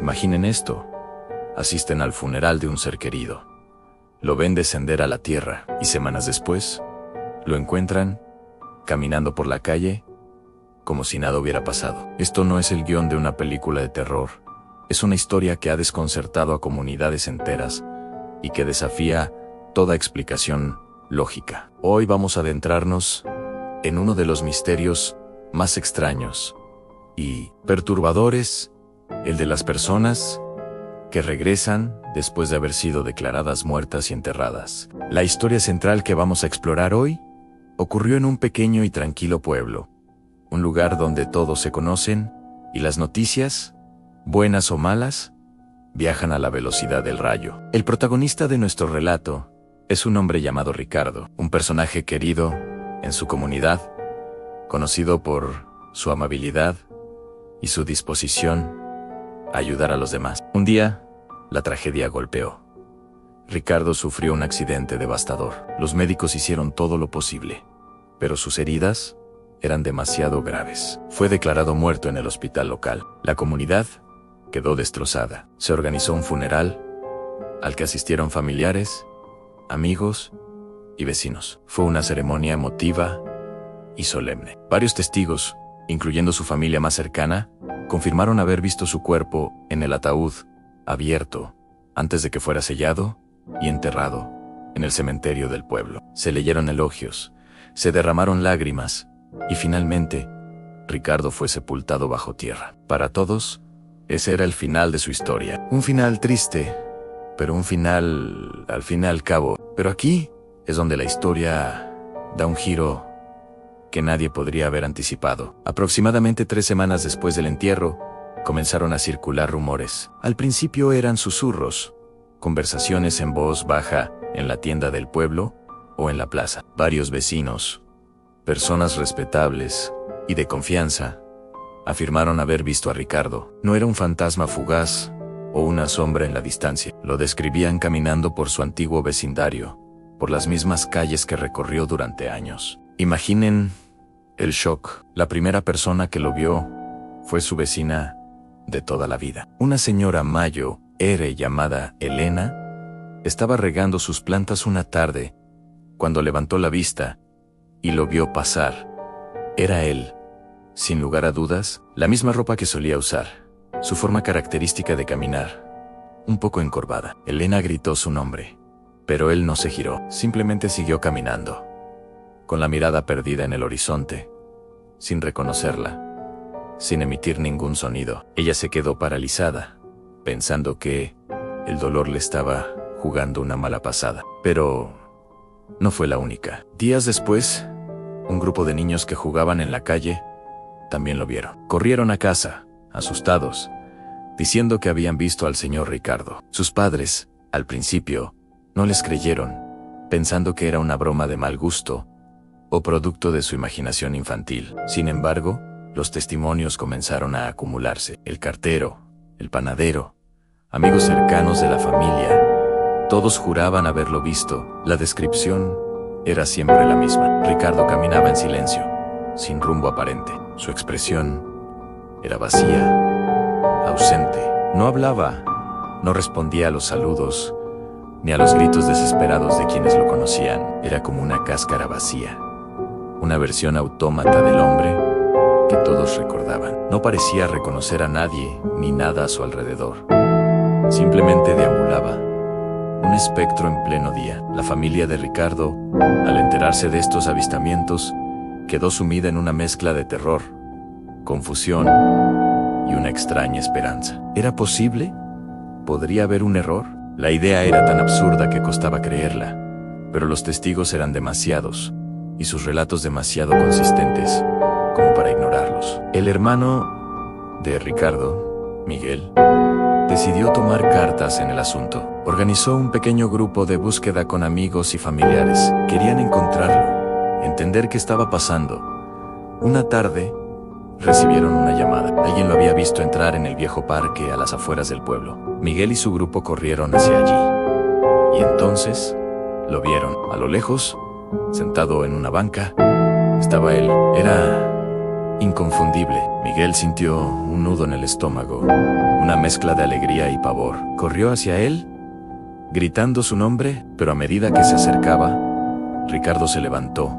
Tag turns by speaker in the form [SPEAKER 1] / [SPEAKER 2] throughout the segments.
[SPEAKER 1] Imaginen esto. Asisten al funeral de un ser querido. Lo ven descender a la tierra y semanas después, lo encuentran caminando por la calle como si nada hubiera pasado. Esto no es el guión de una película de terror. Es una historia que ha desconcertado a comunidades enteras y que desafía toda explicación lógica. Hoy vamos a adentrarnos en uno de los misterios más extraños y perturbadores, el de las personas que regresan después de haber sido declaradas muertas y enterradas. La historia central que vamos a explorar hoy ocurrió en un pequeño y tranquilo pueblo, un lugar donde todos se conocen y las noticias, buenas o malas, viajan a la velocidad del rayo. El protagonista de nuestro relato es un hombre llamado Ricardo, un personaje querido en su comunidad, conocido por su amabilidad y su disposición a ayudar a los demás. Un día, la tragedia golpeó. Ricardo sufrió un accidente devastador. Los médicos hicieron todo lo posible, pero sus heridas eran demasiado graves. Fue declarado muerto en el hospital local. La comunidad quedó destrozada. Se organizó un funeral al que asistieron familiares, amigos y vecinos. Fue una ceremonia emotiva y solemne. Varios testigos, incluyendo su familia más cercana, confirmaron haber visto su cuerpo en el ataúd abierto antes de que fuera sellado y enterrado en el cementerio del pueblo. Se leyeron elogios, se derramaron lágrimas y finalmente Ricardo fue sepultado bajo tierra. Para todos, ese era el final de su historia. Un final triste, pero un final al fin y al cabo. Pero aquí es donde la historia da un giro que nadie podría haber anticipado. Aproximadamente 3 semanas después del entierro, comenzaron a circular rumores. Al principio eran susurros, conversaciones en voz baja en la tienda del pueblo o en la plaza. Varios vecinos, personas respetables y de confianza, afirmaron haber visto a Ricardo. No era un fantasma fugaz o una sombra en la distancia. Lo describían caminando por su antiguo vecindario, por las mismas calles que recorrió durante años. Imaginen el shock. La primera persona que lo vio fue su vecina de toda la vida. Una señora mayo, llamada Elena, estaba regando sus plantas una tarde cuando levantó la vista y lo vio pasar. Era él, sin lugar a dudas, la misma ropa que solía usar, su forma característica de caminar, un poco encorvada. Elena gritó su nombre, pero él no se giró, simplemente siguió caminando, con la mirada perdida en el horizonte, sin reconocerla, sin emitir ningún sonido. Ella se quedó paralizada, pensando que el dolor le estaba jugando una mala pasada. Pero no fue la única. Días después, un grupo de niños que jugaban en la calle también lo vieron. Corrieron a casa, asustados, diciendo que habían visto al señor Ricardo. Sus padres, al principio, no les creyeron, pensando que era una broma de mal gusto o producto de su imaginación infantil. Sin embargo, los testimonios comenzaron a acumularse. El cartero, el panadero, amigos cercanos de la familia, todos juraban haberlo visto. La descripción era siempre la misma. Ricardo caminaba en silencio, sin rumbo aparente. Su expresión era vacía, ausente. No hablaba, no respondía a los saludos, ni a los gritos desesperados de quienes lo conocían. Era como una cáscara vacía, una versión autómata del hombre que todos recordaban. No parecía reconocer a nadie ni nada a su alrededor. Simplemente deambulaba, un espectro en pleno día. La familia de Ricardo, al enterarse de estos avistamientos, quedó sumida en una mezcla de terror, confusión y una extraña esperanza. ¿Era posible? ¿Podría haber un error? La idea era tan absurda que costaba creerla, pero los testigos eran demasiados y sus relatos demasiado consistentes como para ignorarlos. El hermano de Ricardo, Miguel, decidió tomar cartas en el asunto. Organizó un pequeño grupo de búsqueda con amigos y familiares. Querían encontrarlo, entender qué estaba pasando. Una tarde, recibieron una llamada. Alguien lo había visto entrar en el viejo parque a las afueras del pueblo. Miguel y su grupo corrieron hacia allí. Y entonces, lo vieron. A lo lejos, sentado en una banca, estaba él. Era inconfundible. Miguel sintió un nudo en el estómago, una mezcla de alegría y pavor. Corrió hacia él, gritando su nombre, pero a medida que se acercaba, Ricardo se levantó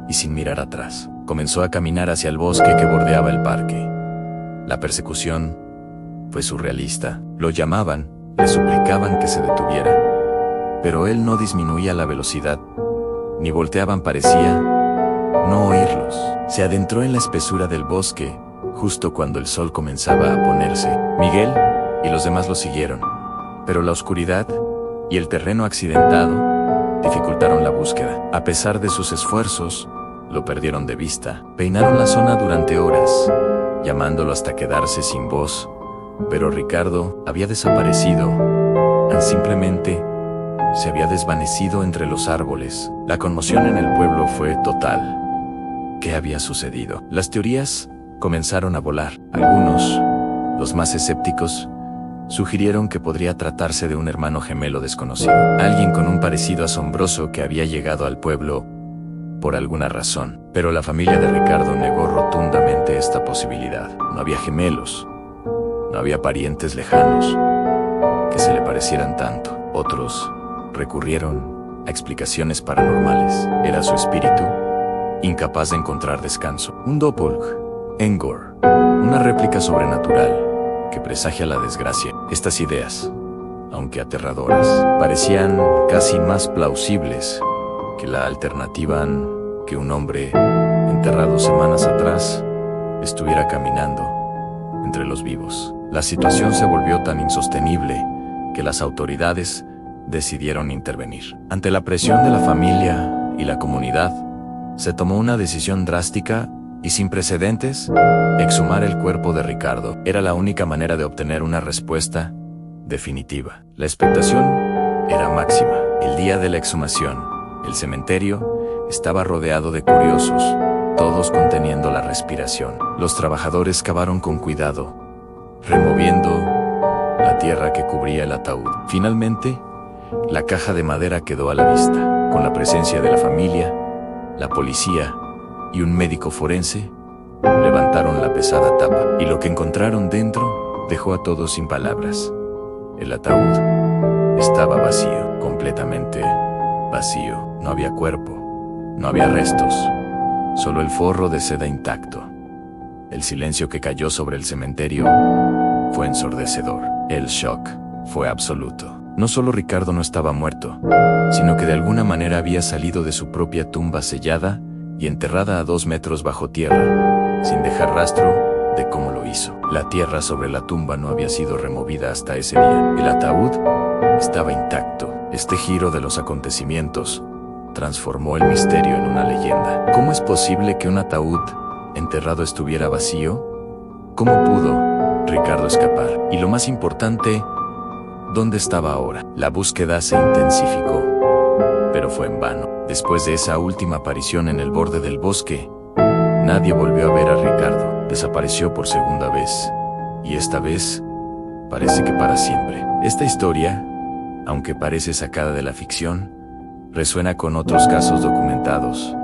[SPEAKER 1] y sin mirar atrás, comenzó a caminar hacia el bosque que bordeaba el parque. La persecución fue surrealista. Lo llamaban, le suplicaban que se detuviera, pero él no disminuía la velocidad, ni volteaban, parecía no oírlos. Se adentró en la espesura del bosque, justo cuando el sol comenzaba a ponerse. Miguel y los demás lo siguieron, pero la oscuridad y el terreno accidentado dificultaron la búsqueda. A pesar de sus esfuerzos, lo perdieron de vista. Peinaron la zona durante horas, llamándolo hasta quedarse sin voz, pero Ricardo había desaparecido. Simplemente se había desvanecido entre los árboles. La conmoción en el pueblo fue total. ¿Qué había sucedido? Las teorías comenzaron a volar. Algunos, los más escépticos, sugirieron que podría tratarse de un hermano gemelo desconocido, alguien con un parecido asombroso que había llegado al pueblo por alguna razón. Pero la familia de Ricardo negó rotundamente esta posibilidad. No había gemelos, no había parientes lejanos que se le parecieran tanto. Otros recurrieron a explicaciones paranormales. Era su espíritu, incapaz de encontrar descanso. Un doppelganger, una réplica sobrenatural que presagia la desgracia. Estas ideas, aunque aterradoras, parecían casi más plausibles que la alternativa que un hombre enterrado semanas atrás estuviera caminando entre los vivos. La situación se volvió tan insostenible que las autoridades decidieron intervenir. Ante la presión de la familia y la comunidad, se tomó una decisión drástica y sin precedentes: exhumar el cuerpo de Ricardo. Era la única manera de obtener una respuesta definitiva. La expectación era máxima. El día de la exhumación, el cementerio estaba rodeado de curiosos, todos conteniendo la respiración. Los trabajadores cavaron con cuidado, removiendo la tierra que cubría el ataúd. Finalmente, la caja de madera quedó a la vista. Con la presencia de la familia, la policía y un médico forense, levantaron la pesada tapa, y lo que encontraron dentro dejó a todos sin palabras. El ataúd estaba vacío, completamente vacío. No había cuerpo, no había restos, solo el forro de seda intacto. El silencio que cayó sobre el cementerio fue ensordecedor. El shock fue absoluto. No solo Ricardo no estaba muerto, sino que de alguna manera había salido de su propia tumba sellada y enterrada a 2 metros bajo tierra, sin dejar rastro de cómo lo hizo. La tierra sobre la tumba no había sido removida hasta ese día. El ataúd estaba intacto. Este giro de los acontecimientos transformó el misterio en una leyenda. ¿Cómo es posible que un ataúd enterrado estuviera vacío? ¿Cómo pudo Ricardo escapar? Y lo más importante, ¿dónde estaba ahora? La búsqueda se intensificó, pero fue en vano. Después de esa última aparición en el borde del bosque, nadie volvió a ver a Ricardo. Desapareció por segunda vez, y esta vez parece que para siempre. Esta historia, aunque parece sacada de la ficción, resuena con otros casos documentados,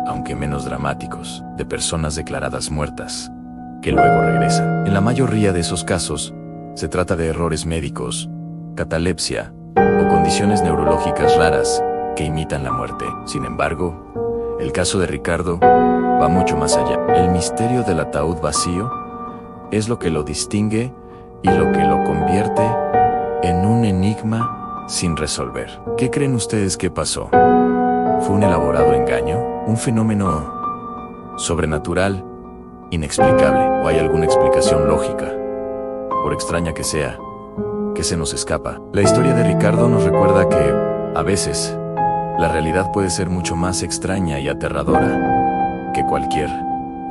[SPEAKER 1] aunque menos dramáticos, de personas declaradas muertas, que luego regresan. En la mayoría de esos casos, se trata de errores médicos, catalepsia o condiciones neurológicas raras que imitan la muerte. Sin embargo, el caso de Ricardo va mucho más allá. El misterio del ataúd vacío es lo que lo distingue y lo que lo convierte en un enigma sin resolver. ¿Qué creen ustedes que pasó? ¿Fue un elaborado engaño? ¿Un fenómeno sobrenatural, inexplicable? ¿O hay alguna explicación lógica, por extraña que sea, que se nos escapa? La historia de Ricardo nos recuerda que, a veces, la realidad puede ser mucho más extraña y aterradora que cualquier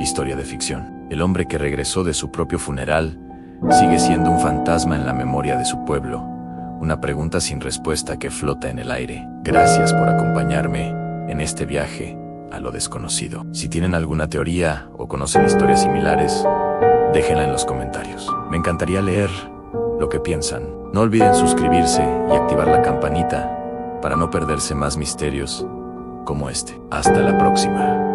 [SPEAKER 1] historia de ficción. El hombre que regresó de su propio funeral sigue siendo un fantasma en la memoria de su pueblo, una pregunta sin respuesta que flota en el aire. Gracias por acompañarme en este viaje a lo desconocido. Si tienen alguna teoría o conocen historias similares, déjenla en los comentarios. Me encantaría leer lo que piensan. No olviden suscribirse y activar la campanita para no perderse más misterios como este. Hasta la próxima.